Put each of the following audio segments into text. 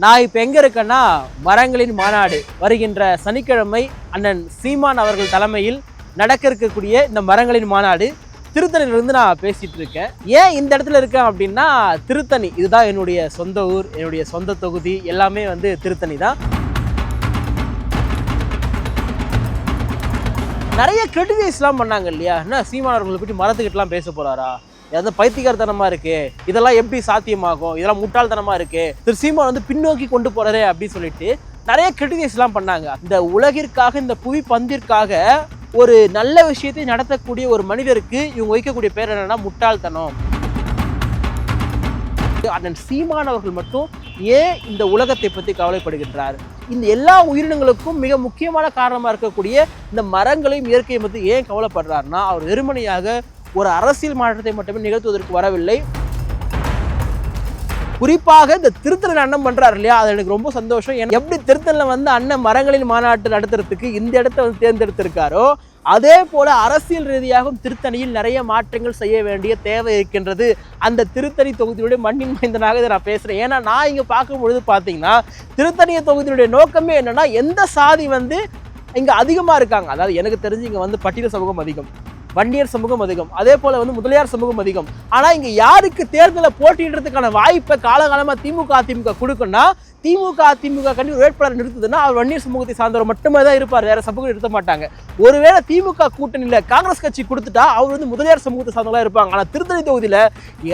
நான் இப்போ எங்கே இருக்கேன்னா மரங்களின் மாநாடு வருகின்ற சனிக்கிழமை அண்ணன் சீமான் அவர்கள் தலைமையில் நடக்க இருக்கக்கூடிய இந்த மரங்களின் மாநாடு திருத்தணியிலிருந்து நான் பேசிகிட்டு இருக்கேன். ஏன் இந்த இடத்துல இருக்கேன் அப்படின்னா, திருத்தணி இதுதான் என்னுடைய சொந்த ஊர், என்னுடைய சொந்த தொகுதி, எல்லாமே வந்து திருத்தணி தான். நிறைய கிரிட்டிசைஸ்லாம் பண்ணாங்க இல்லையா, என்ன சீமான் அவர்களை பற்றி மரத்துக்கிட்டலாம் பேச போகிறாரா, ஏதாவது பைத்தியக்காரத்தனமா இருக்கு, இதெல்லாம் எப்படி சாத்தியமாகும், இதெல்லாம் முட்டாள்தனமா இருக்கு, திரு சீமான் வந்து பின்னோக்கி கொண்டு போறாரு அப்படின்னு சொல்லிட்டு நிறைய கிரிட்டிசைஸ்லாம் பண்ணாங்க. இந்த உலகிற்காக, இந்த புவி பந்திற்காக ஒரு நல்ல விஷயத்தை நடத்தக்கூடிய ஒரு மனிதருக்கு இவங்க வைக்கக்கூடிய பேர் என்னன்னா முட்டாள்தனம். அண்ணன் சீமான் அவர்கள் மட்டும் ஏன் இந்த உலகத்தை பற்றி கவலைப்படுகின்றார்? இந்த எல்லா உயிரினங்களுக்கும் மிக முக்கியமான காரணமாக இருக்கக்கூடிய இந்த மரங்களையும் இயற்கையை பற்றி ஏன் கவலைப்படுறாருன்னா, அவர் வெறுமனையாக ஒரு அரசியல் மாற்றத்தை மட்டுமே நிகழ்த்துவதற்கு வரவில்லை. குறிப்பாக இந்த திருத்தணியில் அண்ணன் பண்றாரு இல்லையா, அது எனக்கு ரொம்ப சந்தோஷம். எப்படி திருத்தணியில் வந்து அண்ணன் மரங்களின் மாநாட்டு நடத்துறதுக்கு இந்த இடத்த வந்து தேர்ந்தெடுத்திருக்காரோ, அதே போல அரசியல் ரீதியாகவும் திருத்தணியில் நிறைய மாற்றங்கள் செய்ய வேண்டிய தேவை இருக்கின்றது. அந்த திருத்தணி தொகுதியுடைய மண்ணின் மைந்தனாக இதை நான் பேசுறேன். ஏன்னா நான் இங்க பார்க்கும் பொழுது பார்த்தீங்கன்னா, திருத்தணிய தொகுதியுடைய நோக்கமே என்னன்னா, எந்த சாதி வந்து இங்க அதிகமா இருக்காங்க, அதாவது எனக்கு தெரிஞ்சு இங்க வந்து பட்டியல் சமூகம் அதிகம், வண்டியர் சமூகம் அதிகம், அதே போல வந்து முதலியார் சமூகம் அதிகம். ஆனா இங்க யாருக்கு தேர்தலை போட்டியிடுறதுக்கான வாய்ப்பை காலகாலமா திமுக அதிமுக கொடுக்குன்னா, திமுக அதிமுக கண்டி வேட்பாளர் நிறுத்துதுன்னா அவர் வன்னியர் சமூகத்தை சார்ந்தவர் மட்டுமே தான் இருப்பார், வேற சமூகம் நிறுத்த மாட்டாங்க. ஒருவேளை திமுக கூட்டணியில காங்கிரஸ் கட்சி கொடுத்துட்டா அவர் வந்து முதலியார் சமூகத்தை சார்ந்தவங்களா இருப்பாங்க. ஆனா திருத்தணி தொகுதியில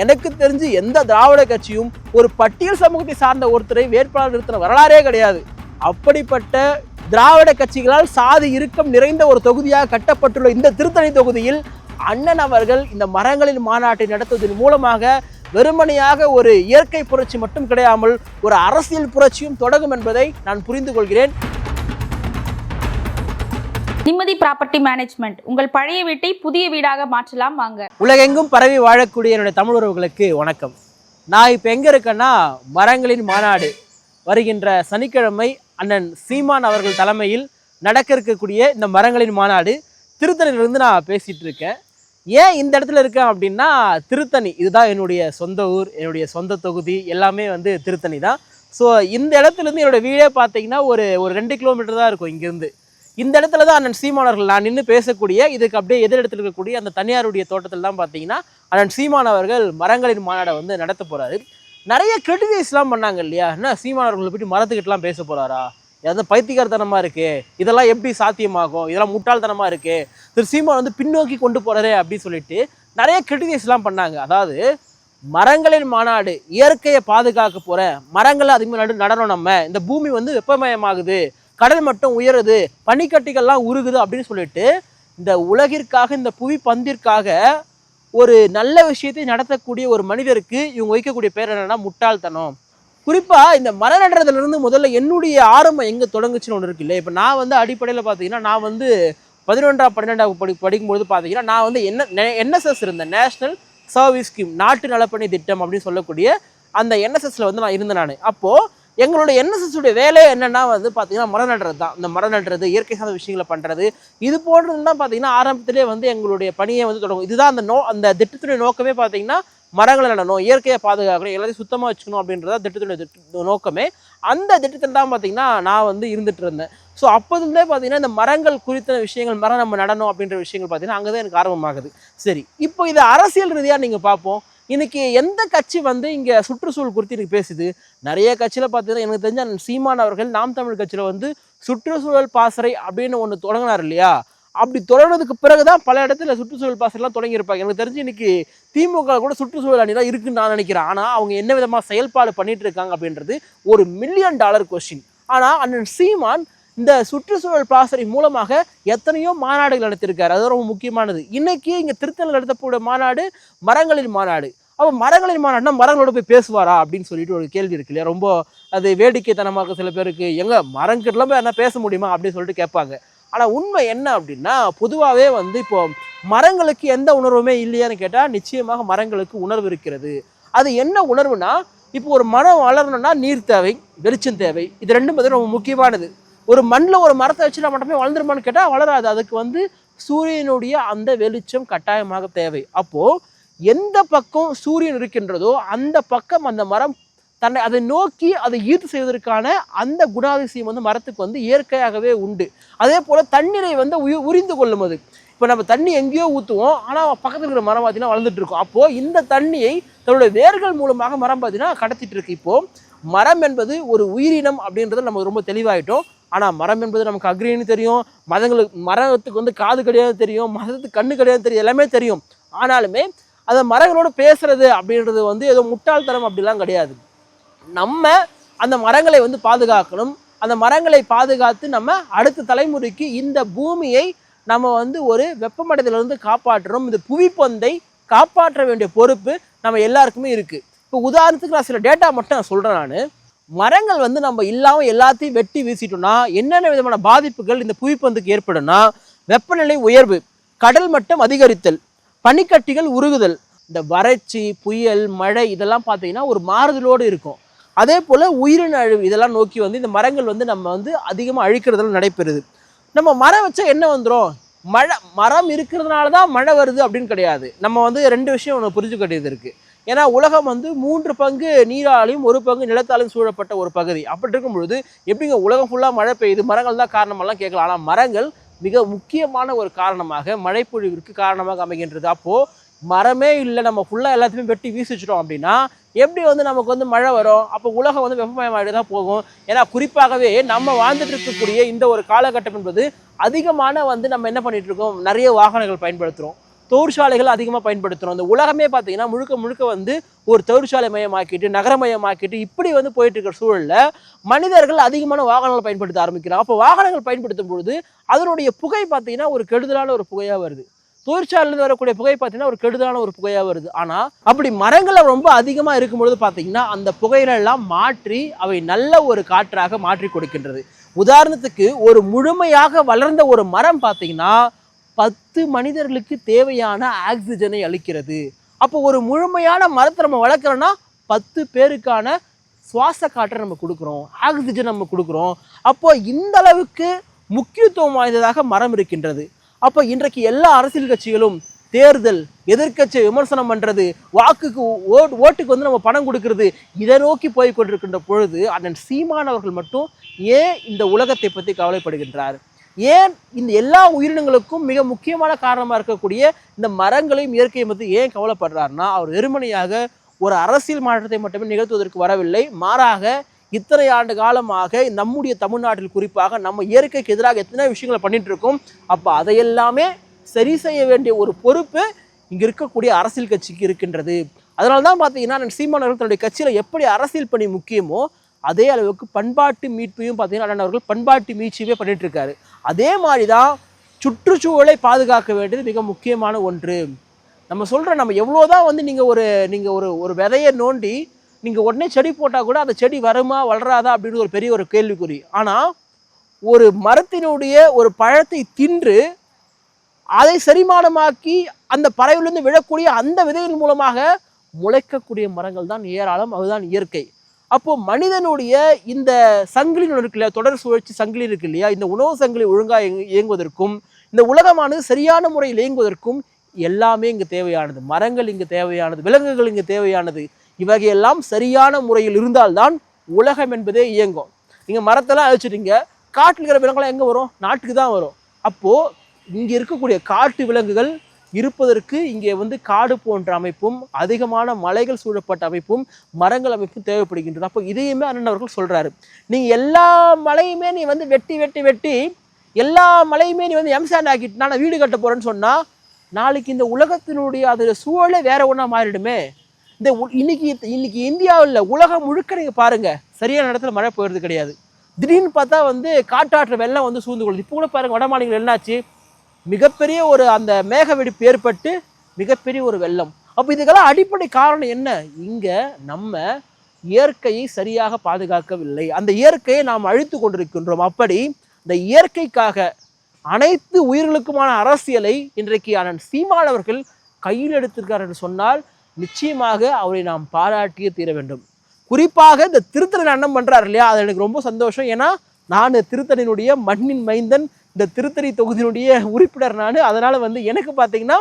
எனக்கு தெரிஞ்சு எந்த திராவிட கட்சியும் ஒரு பட்டியல் சமூகத்தை சார்ந்த ஒருத்தரை வேட்பாளர் நிறுத்தின வரலாறே கிடையாது. அப்படிப்பட்ட திராவிட கட்சிகளால் சாதி இறுக்கம் நிறைந்த ஒரு தொகுதியாக கட்டப்பட்டுள்ள இந்த திருத்தணி தொகுதியில் அண்ணன் அவர்கள் இந்த மரங்களின் மாநாட்டை நடத்துவதன் மூலமாக வெறுமனையாக ஒரு இயற்கை புரட்சி மட்டும் கிடையாமல் ஒரு அரசியல் புரட்சியும் தொடங்கும் என்பதை நான் புரிந்து கொள்கிறேன். நிம்மதி ப்ராப்பர்ட்டி மேனேஜ்மெண்ட், உங்கள் பழைய வீட்டை புதிய வீடாக மாற்றலாம் வாங்க. உலகெங்கும் பரவி வாழக்கூடிய என்னுடைய தமிழ் உறவுகளுக்கு வணக்கம். நான் இப்போ எங்கே இருக்கேன்னா மரங்களின் மாநாடு வருகின்ற சனிக்கிழமை அண்ணன் சீமான் அவர்கள் தலைமையில் நடக்க இருக்கக்கூடிய இந்த மரங்களின் மாநாடு திருத்தணியிலிருந்து நான் பேசிகிட்டு இருக்கேன். ஏன் இந்த இடத்துல இருக்கேன் அப்படின்னா, திருத்தணி இதுதான் என்னுடைய சொந்த ஊர், என்னுடைய சொந்த தொகுதி, எல்லாமே வந்து திருத்தணி தான். ஸோ இந்த இடத்துலேருந்து என்னோடய வீடே பார்த்தீங்கன்னா ஒரு 2 கிலோமீட்டர் தான் இருக்கும் இங்கேருந்து. இந்த இடத்துல தான் அண்ணன் சீமான் அவர்கள் நான் நின்று பேசக்கூடிய, இதுக்கு அப்படியே எதிரெடுத்து இருக்கக்கூடிய அந்த தனியாருடைய தோட்டத்தில் தான் பார்த்தீங்கன்னா அண்ணன் சீமான் அவர்கள் மரங்களின் மாநாடை வந்து நடத்த போகிறாரு. நிறைய கிரிட்டிசைஸ்லாம் பண்ணாங்க இல்லையா, என்ன சீமான் அவர்களை பற்றி மரத்துக்கிட்டலாம் பேச போகிறாரா, ஏதாவது பைத்தியக்காரத்தனமாக இருக்குது, இதெல்லாம் எப்படி சாத்தியமாகும், இதெல்லாம் முட்டாள்தனமாக இருக்குது, திரு சீமான் வந்து பின்னோக்கி கொண்டு போகிறாரு அப்படின்னு சொல்லிட்டு நிறைய கிரிட்டிசைஸ்லாம் பண்ணாங்க. அதாவது மரங்களின் மாநாடு, இயற்கையை பாதுகாக்க போகிற மரங்களை அதிகமாக நடனம், நம்ம இந்த பூமி வந்து வெப்பமயமாகுது, கடல் மட்டம் உயருது, பனிக்கட்டிகள்லாம் உருகுது அப்படின்னு சொல்லிட்டு இந்த உலகிற்காக, இந்த புவி பந்திற்காக ஒரு நல்ல விஷயத்தை நடத்தக்கூடிய ஒரு மனிதருக்கு இவங்க வைக்கக்கூடிய பேர் என்னன்னா முட்டாள்தனம். குறிப்பாக இந்த மரம் நடுறதுலேருந்து முதல்ல என்னுடைய ஆரம்பம் எங்கே தொடங்குச்சுன்னு ஒன்று இருக்கு இல்லை. இப்போ நான் வந்து அடிப்படையில் பார்த்தீங்கன்னா, நான் வந்து 11ஆம் 12ஆம் படிக்கும்பொழுது பார்த்தீங்கன்னா, நான் வந்து என்எஸ்எஸ் இருந்தேன், நேஷ்னல் சர்வீஸ் ஸ்கீம், நாட்டு நலப்பணி திட்டம் அப்படின்னு சொல்லக்கூடிய அந்த என்எஸ்எஸ்ல வந்து நான் இருந்தேன் நான். அப்போது எங்களோட என்எஸ்எஸ்ஸுடைய வேலையை என்னென்னா வந்து பார்த்தீங்கன்னா மரம் நடுறது தான். இந்த மரம் நடுறது, இயற்கை சார்ந்த விஷயங்களை பண்ணுறது, இது போன்றதுலாம் பார்த்தீங்கன்னா ஆரம்பத்திலே வந்து எங்களுடைய பணியை வந்து தொடங்கும். இதுதான் அந்த திட்டத்துடைய நோக்கமே பார்த்தீங்கன்னா, மரங்களை நடணும், இயற்கையை பாதுகாக்கணும், எல்லாத்தையும் சுத்தமாக வச்சுக்கணும் அப்படின்றத திட்டத்துடைய நோக்கமே. அந்த திட்டத்தில் தான் பார்த்தீங்கன்னா நான் வந்து இருந்துட்டு இருந்தேன். ஸோ அப்போதுலேருந்தே பார்த்தீங்கன்னா இந்த மரங்கள் குறித்த விஷயங்கள், மரம் நம்ம நடணும் அப்படின்ற விஷயங்கள் பார்த்தீங்கன்னா அங்கே தான் எனக்கு ஆர்வமாகுது. சரி, இப்போ இது அரசியல் ரீதியாக நீங்கள் பார்ப்போம். இன்னைக்கு எந்த கட்சி வந்து இங்கே சுற்றுச்சூழல் குறித்து எனக்கு பேசுது? நிறைய கட்சியில் பார்த்தீங்கன்னா எனக்கு தெரிஞ்ச சீமான் அவர்கள் நாம் தமிழ் கட்சியில் வந்து சுற்றுச்சூழல் பாசறை அப்படின்னு ஒன்று தொடங்கினார் இல்லையா, அப்படி தொடங்கினதுக்கு பிறகுதான் பல இடத்துல சுற்றுச்சூழல் பாசறைலாம் தொடங்கியிருப்பாங்க. எனக்கு தெரிஞ்சு இன்னைக்கு திமுக கூட சுற்றுச்சூழல் அணி தான் இருக்குன்னு நான் நினைக்கிறேன். ஆனால் அவங்க என்ன விதமாக செயல்பாடு பண்ணிட்டு இருக்காங்க அப்படின்றது ஒரு $1 மில்லியன் கொஸ்டின். ஆனால் அண்ணன் சீமான் இந்த சுற்றுச்சூழல் பாசறை மூலமாக எத்தனையோ மாநாடுகள் நடத்தியிருக்காரு. அது ரொம்ப முக்கியமானது. இன்னைக்கு இங்கே திருத்தணியில் நடத்தக்கூடிய மாநாடு மரங்களின் மாநாடு. அப்போ மரங்களின் மாநாடுனா மரங்களோட போய் பேசுவாரா அப்படின்னு சொல்லிட்டு ஒரு கேள்வி இருக்கு இல்லையா. ரொம்ப அது வேடிக்கைத்தனமாக சில பேருக்கு, எங்க மரங்கிட்டலாம் போய் என்ன பேச முடியுமா அப்படின்னு சொல்லிட்டு கேட்பாங்க. ஆனால் உண்மை என்ன அப்படின்னா, பொதுவாகவே வந்து இப்போ மரங்களுக்கு எந்த உணர்வுமே இல்லையான்னு கேட்டால் நிச்சயமாக மரங்களுக்கு உணர்வு இருக்கிறது. அது என்ன உணர்வுனா, இப்போ ஒரு மரம் வளரணும்னா நீர் தேவை, வெளிச்சம் தேவை, இது ரெண்டும் வந்து ரொம்ப முக்கியமானது. ஒரு மண்ணில் ஒரு மரத்தை வச்சுட்டா மட்டுமே வளர்ந்துருமான்னு கேட்டால் வளராது. அதுக்கு வந்து சூரியனுடைய அந்த வெளிச்சம் கட்டாயமாக தேவை. அப்போது எந்த பக்கம் சூரியன் இருக்கின்றதோ அந்த பக்கம் அந்த மரம் தன்னை அதை நோக்கி அதை ஈர்த்து செய்வதற்கான அந்த குணாதிசயம் வந்து மரத்துக்கு வந்து இயற்கையாகவே உண்டு. அதே போல் தண்ணீரை வந்து உறிந்து கொள்ளும். அது இப்போ நம்ம தண்ணி எங்கேயோ ஊற்றுவோம், ஆனால் பக்கத்தில் இருக்கிற மரம் பார்த்தீங்கன்னா வளர்ந்துட்டு இருக்கும். அப்போது இந்த தண்ணியை தன்னுடைய வேர்கள் மூலமாக மரம் பார்த்தீங்கன்னா கடத்திட்டு இருக்கு. இப்போது மரம் என்பது ஒரு உயிரினம் அப்படின்றத நம்ம ரொம்ப தெளிவாயிட்டோம். ஆனால் மரம் என்பது நமக்கு அக்ரின்னு தெரியும், மரத்துக்கு வந்து காது கிடையாது தெரியும், மரத்துக்கு கண்ணு கிடையாது தெரியும், எல்லாமே தெரியும். ஆனாலுமே அந்த மரங்களோட பேசுறது அப்படின்றது வந்து ஏதோ முட்டாள்தனம் அப்படிலாம் கிடையாது. நம்ம அந்த மரங்களை வந்து பாதுகாக்கணும். அந்த மரங்களை பாதுகாத்து நம்ம அடுத்த தலைமுறைக்கு இந்த பூமியை நம்ம வந்து ஒரு வெப்பமடைதலிருந்து காப்பாற்றணும். இந்த புவிப்பந்தை காப்பாற்ற வேண்டிய பொறுப்பு நம்ம எல்லாருக்குமே இருக்குது. இப்போ உதாரணத்துக்கு நான் சில டேட்டா மட்டும் நான் சொல்கிறேன். நான் மரங்கள் வந்து நம்ம இல்லாமல் எல்லாத்தையும் வெட்டி வீசிட்டோம்னா என்னென்ன விதமான பாதிப்புகள் இந்த புவிப்பந்துக்கு ஏற்படும்னா, வெப்பநிலை உயர்வு, கடல் மட்டம் அதிகரித்தல், பனிக்கட்டிகள் உருகுதல், இந்த வறட்சி, புயல், மழை இதெல்லாம் பார்த்தீங்கன்னா ஒரு மாறுதலோடு இருக்கும். அதே போல் உயிரின அழிவு இதெல்லாம் நோக்கி வந்து இந்த மரங்கள் வந்து நம்ம வந்து அதிகமாக அழிக்கிறதுல நடைபெறுது. நம்ம மரம் வச்சா என்ன வந்துடும்? மரம் இருக்கிறதுனால தான் மழை வருது அப்படின்னு கிடையாது. நம்ம வந்து 2 விஷயம் ஒன்று புரிஞ்சுக்க வேண்டியது இருக்குது. ஏன்னா உலகம் வந்து 3 பங்கு நீராலையும் 1 பங்கு நிலத்தாலும் சூழப்பட்ட ஒரு பகுதி. அப்படி இருக்கும் பொழுது எப்படிங்க உலகம் ஃபுல்லாக மழை பெய்யுது, மரங்கள் தான் காரணமெல்லாம் கேட்கலாம். ஆனால் மரங்கள் மிக முக்கியமான ஒரு காரணமாக மழைப்பொழிவிற்கு காரணமாக அமைகின்றது. அப்போது மரமே இல்லை, நம்ம ஃபுல்லாக எல்லாத்தையுமே வெட்டி வீசிச்சிட்டோம் அப்படின்னா எப்படி வந்து நமக்கு வந்து மழை வரும்? அப்போ உலகம் வந்து வெப்பமயமாகிட்டு தான் போகும். ஏன்னா குறிப்பாகவே நம்ம வாழ்ந்துட்டு இருக்கக்கூடிய இந்த ஒரு காலகட்டம் என்பது அதிகமான வந்து நம்ம என்ன பண்ணிட்டு இருக்கோம், நிறைய வாகனங்கள் பயன்படுத்துகிறோம், தொழிற்சாலைகள் அதிகமாக பயன்படுத்துகிறோம். இந்த உலகமே பார்த்தீங்கன்னா முழுக்க முழுக்க வந்து ஒரு தொழிற்சாலை மயமாக்கிட்டு நகரமயமாக்கிட்டு இப்படி வந்து போயிட்டு இருக்கிற சூழலில் மனிதர்கள் அதிகமான வாகனங்கள் பயன்படுத்த ஆரம்பிக்கிறாங்க. அப்போ வாகனங்கள் பயன்படுத்தும் பொழுது அதனுடைய புகை பார்த்தீங்கன்னா ஒரு கெடுதலான ஒரு புகையாக வருது. தொழிற்சாலையிலிருந்து வரக்கூடிய புகை பார்த்தீங்கன்னா ஒரு கெடுதலான ஒரு புகையாக வருது. ஆனால் அப்படி மரங்களை ரொம்ப அதிகமாக இருக்கும்பொழுது பார்த்தீங்கன்னா அந்த புகையிலெல்லாம் மாற்றி அவை நல்ல ஒரு காற்றாக மாற்றி கொடுக்கின்றது. உதாரணத்துக்கு ஒரு முழுமையாக வளர்ந்த ஒரு மரம் பார்த்தீங்கன்னா 10 மனிதர்களுக்கு தேவையான ஆக்சிஜனை அளிக்கிறது. அப்போ ஒரு முழுமையான மரத்தை நம்ம வளர்க்குறோன்னா 10 பேருக்கான சுவாச காற்றை நம்ம கொடுக்குறோம், ஆக்சிஜன் நம்ம கொடுக்குறோம். அப்போ இந்த அளவுக்கு முக்கியத்துவம் வாய்ந்ததாக மரம் இருக்கின்றது. அப்போ இன்றைக்கு எல்லா அரசியல் கட்சிகளும் தேர்தல், எதிர்க்கட்சி விமர்சனம் பண்ணுறது, வாக்குக்கு ஓட்டுக்கு வந்து நம்ம பணம் கொடுக்கறது, இதை நோக்கி போய் கொண்டிருக்கின்ற பொழுது அண்ணன் சீமான் அவர்கள் மட்டும் ஏன் இந்த உலகத்தை பற்றி கவலைப்படுகின்றார்? ஏன் இந்த எல்லா உயிரினங்களுக்கும் மிக முக்கியமான காரணமாக இருக்கக்கூடிய இந்த மரங்களையும் இயற்கையை பற்றி ஏன் கவலைப்படுறாருன்னா, அவர் வெறுமனையாக ஒரு அரசியல் மாற்றத்தை மட்டுமே நிகழ்த்துவதற்கு வரவில்லை. மாறாக இத்தனை ஆண்டு காலமாக நம்முடைய தமிழ்நாட்டில் குறிப்பாக நம்ம இயற்கைக்கு எதிராக எத்தனை விஷயங்களை பண்ணிட்டு இருக்கோம். அப்போ அதையெல்லாமே சரி செய்ய வேண்டிய ஒரு பொறுப்பு இங்கே இருக்கக்கூடிய அரசியல் கட்சிக்கு இருக்கின்றது. அதனால தான் பார்த்தீங்கன்னா அண்ணன் சீமான் அவர்கள் தன்னுடைய கட்சியில் எப்படி அரசியல் பணி முக்கியமோ அதே அளவுக்கு பண்பாட்டு மீட்பையும் பார்த்தீங்கன்னா அண்ணன் அவர்கள் பண்பாட்டு மீட்சியவே பண்ணிட்டு இருக்காரு. அதே மாதிரி தான் சுற்றுச்சூழலை பாதுகாக்க வேண்டியது மிக முக்கியமான ஒன்று. நம்ம சொல்கிறோம், நம்ம எவ்வளோதான் வந்து நீங்கள் ஒரு விதையை நோண்டி நீங்கள் உடனே செடி போட்டால் கூட அந்த செடி வருமா வளராதா அப்படின்னு ஒரு பெரிய ஒரு கேள்விக்குறி. ஆனால் ஒரு மரத்தினுடைய ஒரு பழத்தை தின்று அதை செரிமானமாக்கி அந்த பறவையிலிருந்து விழக்கூடிய அந்த விதையின் மூலமாக முளைக்கக்கூடிய மரங்கள் தான் ஏராளம். அதுதான் இயற்கை. அப்போது மனிதனுடைய இந்த சங்கிலி இருக்கு இல்லையா, தொடர் சுழற்சி சங்கிலி இருக்கு இல்லையா, இந்த உணவு சங்கிலி ஒழுங்காக இயங்குவதற்கும் இந்த உலகமானது சரியான முறையில் இயங்குவதற்கும் எல்லாமே இங்கே தேவையானது. மரங்கள் இங்கே தேவையானது, விலங்குகள் இங்கே தேவையானது. இவகையெல்லாம் சரியான முறையில் இருந்தால்தான் உலகம் என்பதே இயங்கும். நீங்கள் மரத்தெல்லாம் அழிச்சிட்டீங்க, காட்டில் இருக்கிற விலங்குலாம் எங்கே வரும்? நாட்டுக்கு தான் வரும். அப்போது இங்கே இருக்கக்கூடிய காட்டு விலங்குகள் இருப்பதற்கு இங்கே வந்து காடு போன்ற அமைப்பும் அதிகமான மலைகள் சூழப்பட்ட அமைப்பும் மரங்கள் அமைப்பும் தேவைப்படுகின்றது. அப்போ இதையுமே அண்ணன் அவர்கள் சொல்கிறாரு, நீங்கள் எல்லா மலையுமே நீ வந்து வெட்டி எல்லா மலையுமே நீ வந்து எம்சாண்ட் ஆக்கிட்டு நான் வீடு கட்ட போகிறேன்னு சொன்னால் நாளைக்கு இந்த உலகத்தினுடைய அது சூழலே வேற ஒன்றா மாறிடுமே. இந்த இன்னைக்கு இந்தியாவில் உலகம் முழுக்க நீங்கள் பாருங்கள், சரியான இடத்துல மழை போயிடுறது கிடையாது. திடீர்னு பார்த்தா வந்து காட்டாற்று வெள்ளம் வந்து சூழ்ந்து கொள்ளுது. இப்போ கூட பாருங்கள், வட மாநிலங்கள் என்னாச்சு, மிகப்பெரிய ஒரு அந்த மேக வெடிப்பு ஏற்பட்டு மிகப்பெரிய ஒரு வெள்ளம். அப்போ இதுக்கெல்லாம் அடிப்படை காரணம் என்ன? இங்கே நம்ம இயற்கையை சரியாக பாதுகாக்கவில்லை, அந்த இயற்கையை நாம் அழித்து கொண்டிருக்கின்றோம். அப்படி இந்த இயற்கைக்காக அனைத்து உயிர்களுக்குமான அரசியலை இன்றைக்கு அண்ணன் சீமான் அவர்கள் கையில் எடுத்திருக்கார் என்று சொன்னால் நிச்சயமாக அவரை நாம் பாராட்டியே தீர வேண்டும். குறிப்பாக இந்த திருத்தணி அண்ணன் பண்ணுறாரு இல்லையா, அது எனக்கு ரொம்ப சந்தோஷம். ஏன்னா நான் திருத்தணியினுடைய மண்ணின் மைந்தன், இந்த திருத்தணி தொகுதியினுடைய உறுப்பினர் நான். அதனால் வந்து எனக்கு பார்த்தீங்கன்னா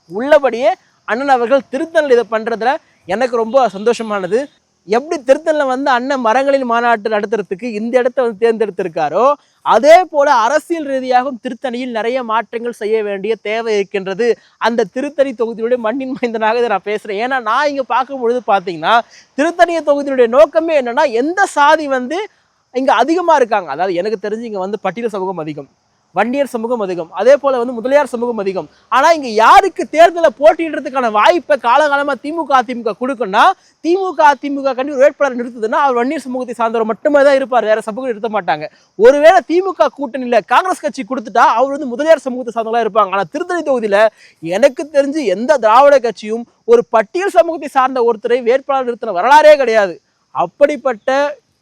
உள்ளபடியே அண்ணன் அவர்கள் திருத்தணியில் இதை பண்ணுறதுல எனக்கு ரொம்ப சந்தோஷமானது. எப்படி திருத்தணில் வந்து அண்ணன் மரங்களின் மாநாட்டு நடத்துறதுக்கு இந்த இடத்த வந்து தேர்ந்தெடுத்திருக்காரோ அதே போல அரசியல் ரீதியாகவும் திருத்தணியில் நிறைய மாற்றங்கள் செய்ய வேண்டிய தேவை இருக்கின்றது. அந்த திருத்தணி தொகுதியுடைய மண்ணின் மைந்தனாக இதை நான் பேசுறேன். ஏன்னா நான் இங்க பார்க்கும் பொழுது பார்த்தீங்கன்னா திருத்தணி தொகுதியுடைய நோக்கமே என்னன்னா எந்த சாதி வந்து இங்க அதிகமா இருக்காங்க, அதாவது எனக்கு தெரிஞ்சு இங்க வந்து பட்டியல் சமூகம் அதிகம், வன்னியர் சமூகம் அதிகம், அதே போல வந்து முதலியார் சமூகம் அதிகம். ஆனா இங்க யாருக்கு தேர்தலை போட்டியிடுறதுக்கான வாய்ப்பை காலகாலமா திமுக அதிமுக கொடுக்குன்னா திமுக அதிமுக கண்டி ஒரு வேட்பாளர் நிறுத்துதுன்னா அவர் வன்னியர் சமூகத்தை சார்ந்தவர் மட்டுமே தான் இருப்பார், வேற சமூகம் நிறுத்த மாட்டாங்க. ஒருவேளை திமுக கூட்டணியில காங்கிரஸ் கட்சி கொடுத்துட்டா அவர் வந்து முதலியார் சமூகத்தை சார்ந்தவங்களா இருப்பாங்க. ஆனா திருத்தணி தொகுதியில எனக்கு தெரிஞ்சு எந்த திராவிட கட்சியும் ஒரு பட்டியல் சமூகத்தை சார்ந்த ஒருத்தரை வேட்பாளர் நிறுத்தின வரலாறே கிடையாது. அப்படிப்பட்ட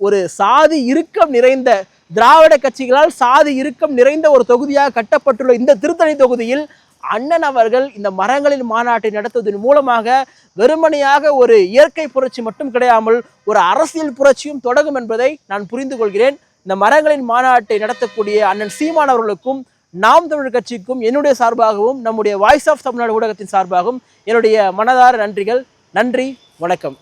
ஒரு சாதி இறுக்கம் நிறைந்த திராவிட கட்சிகளால் சாதி இறுக்கம் நிறைந்த ஒரு தொகுதியாக கட்டப்பட்டுள்ள இந்த திருத்தணி தொகுதியில் அண்ணன் அவர்கள் இந்த மரங்களின் மாநாட்டை நடத்துவதன் மூலமாக வெறுமனையாக ஒரு இயற்கை புரட்சி மட்டும் கிடையாமல் ஒரு அரசியல் புரட்சியும் தொடங்கும் என்பதை நான் புரிந்து கொள்கிறேன். இந்த மரங்களின் மாநாட்டை நடத்தக்கூடிய அண்ணன் சீமான் அவர்களுக்கும் நாம் தமிழர் கட்சிக்கும் என்னுடைய சார்பாகவும் நம்முடைய வாய்ஸ் ஆஃப் தமிழ்நாடு ஊடகத்தின் சார்பாகவும் என்னுடைய மனதார நன்றிகள். நன்றி, வணக்கம்.